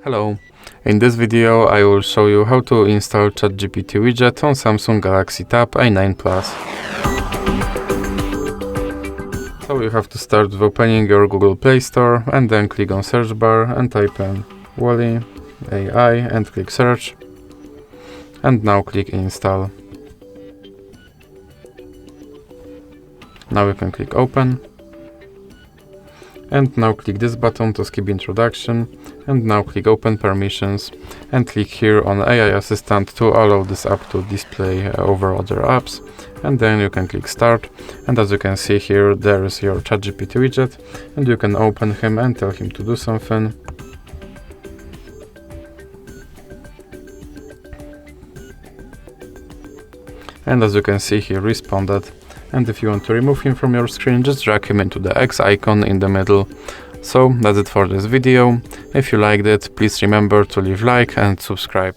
Hello, in this video I will show you how to install Chat GPT Widget on Samsung Galaxy Tab A9 Plus. So you have to start with opening your Google Play Store and then click on search bar and type in Wally AI and click search, and now click install. Now you can click open. And now click this button to skip introduction, and now click open permissions and click here on AI assistant to allow this app to display over other apps, and then you can click start, and as you can see here there is your Chat GPT widget, and you can open him and tell him to do something. And as you can see, he responded. And if you want to remove him from your screen, just drag him into the X icon in the middle. So that's it for this video. If you liked it, please remember to leave like and subscribe.